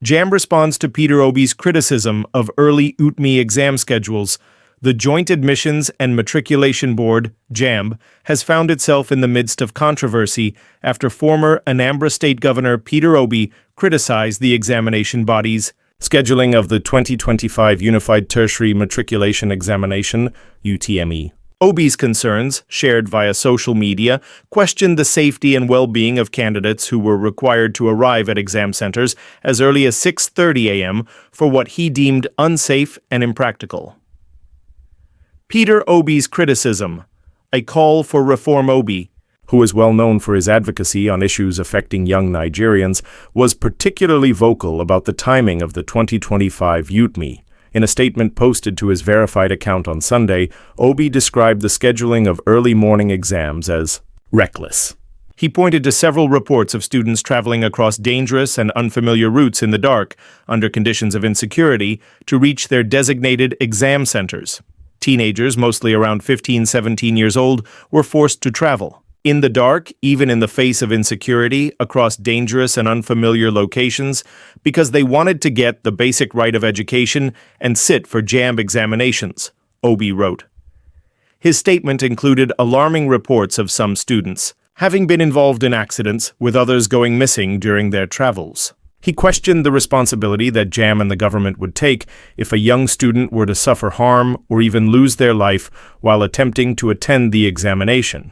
JAMB responds to Peter Obi's criticism of early UTME exam schedules. The Joint Admissions and Matriculation Board, JAMB, has found itself in the midst of controversy after former Anambra State Governor Peter Obi criticized the examination body's scheduling of the 2025 Unified Tertiary Matriculation Examination, UTME. Obi's concerns, shared via social media, questioned the safety and well-being of candidates who were required to arrive at exam centers as early as 6:30 a.m. for what he deemed unsafe and impractical. Peter Obi's criticism, a call for reform. Obi, who is well known for his advocacy on issues affecting young Nigerians, was particularly vocal about the timing of the 2025 UTME. In a statement posted to his verified account on Sunday, Obi described the scheduling of early morning exams as reckless. He pointed to several reports of students traveling across dangerous and unfamiliar routes in the dark, under conditions of insecurity, to reach their designated exam centers. Teenagers, mostly around 15-17 years old, were forced to travel in the dark, even in the face of insecurity, across dangerous and unfamiliar locations, because they wanted to get the basic right of education and sit for JAMB examinations, Obi wrote. His statement included alarming reports of some students having been involved in accidents, with others going missing during their travels. He questioned the responsibility that JAMB and the government would take if a young student were to suffer harm or even lose their life while attempting to attend the examination.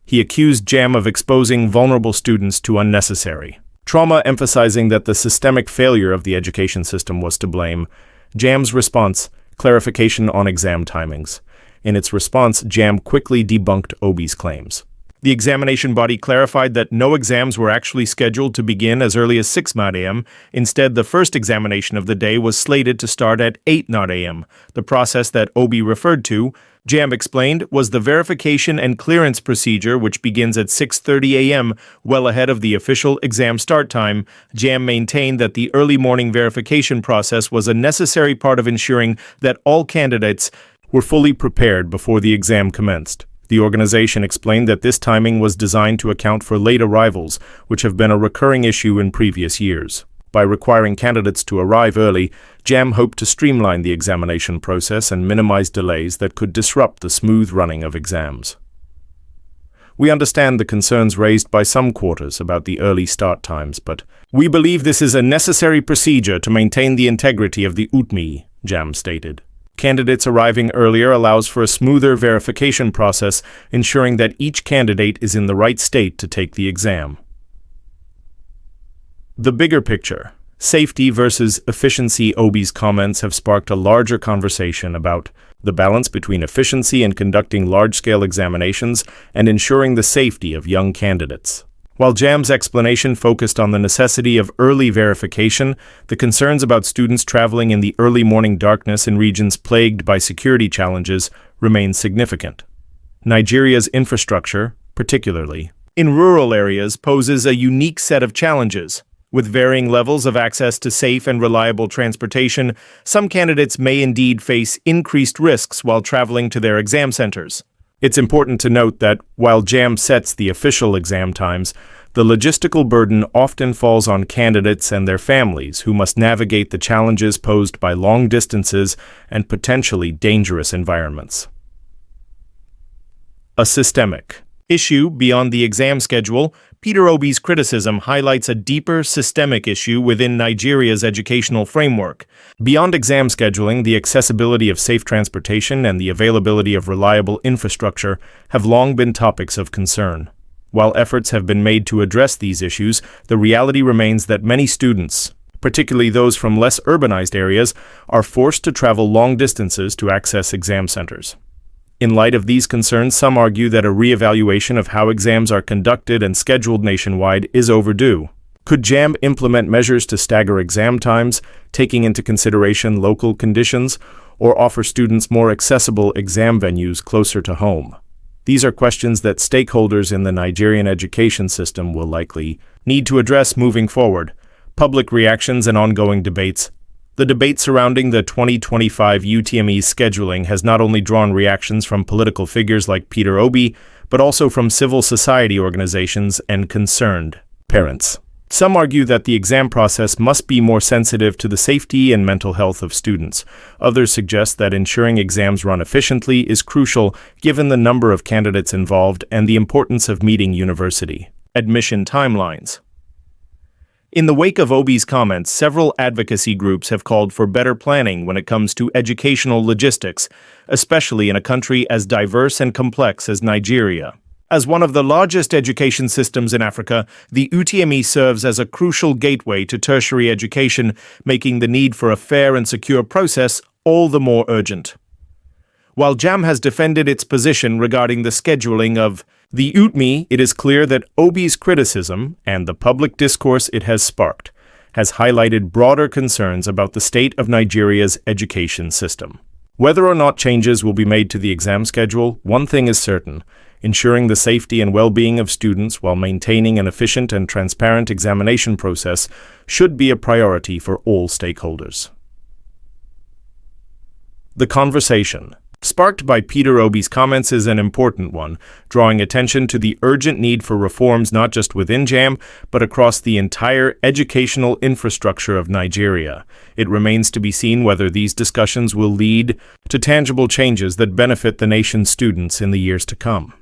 He accused JAMB of exposing vulnerable students to unnecessary trauma, emphasizing that the systemic failure of the education system was to blame. JAMB's response: clarification on exam timings. In its response, JAMB quickly debunked Obi's claims. The examination body clarified that no exams were actually scheduled to begin as early as 6 a.m. Instead, the first examination of the day was slated to start at 8 a.m. The process that Obi referred to, JAMB explained, was the verification and clearance procedure, which begins at 6:30 a.m., well ahead of the official exam start time. JAMB maintained that the early morning verification process was a necessary part of ensuring that all candidates were fully prepared before the exam commenced. The organization explained that this timing was designed to account for late arrivals, which have been a recurring issue in previous years. By requiring candidates to arrive early, JAMB hoped to streamline the examination process and minimize delays that could disrupt the smooth running of exams. We understand the concerns raised by some quarters about the early start times, but we believe this is a necessary procedure to maintain the integrity of the UTME, JAMB stated. Candidates arriving earlier allows for a smoother verification process, ensuring that each candidate is in the right state to take the exam. The bigger picture, safety versus efficiency. Obi's comments have sparked a larger conversation about the balance between efficiency in conducting large-scale examinations and ensuring the safety of young candidates. While JAMB's explanation focused on the necessity of early verification, the concerns about students traveling in the early morning darkness in regions plagued by security challenges remain significant. Nigeria's infrastructure, particularly in rural areas, poses a unique set of challenges. With varying levels of access to safe and reliable transportation, some candidates may indeed face increased risks while traveling to their exam centers. It's important to note that, while JAMB sets the official exam times, the logistical burden often falls on candidates and their families, who must navigate the challenges posed by long distances and potentially dangerous environments. A systemic issue beyond the exam schedule, Peter Obi's criticism highlights a deeper systemic issue within Nigeria's educational framework. Beyond exam scheduling, the accessibility of safe transportation and the availability of reliable infrastructure have long been topics of concern. While efforts have been made to address these issues, the reality remains that many students, particularly those from less urbanized areas, are forced to travel long distances to access exam centers. In light of these concerns, some argue that a re-evaluation of how exams are conducted and scheduled nationwide is overdue. Could JAMB implement measures to stagger exam times, taking into consideration local conditions, or offer students more accessible exam venues closer to home? These are questions that stakeholders in the Nigerian education system will likely need to address moving forward. Public reactions and ongoing debates. The debate surrounding the 2025 UTME scheduling has not only drawn reactions from political figures like Peter Obi, but also from civil society organizations and concerned parents. Some argue that the exam process must be more sensitive to the safety and mental health of students. Others suggest that ensuring exams run efficiently is crucial given the number of candidates involved and the importance of meeting university admission timelines. In the wake of Obi's comments, several advocacy groups have called for better planning when it comes to educational logistics, especially in a country as diverse and complex as Nigeria. As one of the largest education systems in Africa, the UTME serves as a crucial gateway to tertiary education, making the need for a fair and secure process all the more urgent. While JAMB has defended its position regarding the scheduling of the UTME, it is clear that Obi's criticism and the public discourse it has sparked has highlighted broader concerns about the state of Nigeria's education system. Whether or not changes will be made to the exam schedule, one thing is certain: ensuring the safety and well-being of students while maintaining an efficient and transparent examination process should be a priority for all stakeholders. The conversation, sparked by Peter Obi's comments, is an important one, drawing attention to the urgent need for reforms not just within JAMB, but across the entire educational infrastructure of Nigeria. It remains to be seen whether these discussions will lead to tangible changes that benefit the nation's students in the years to come.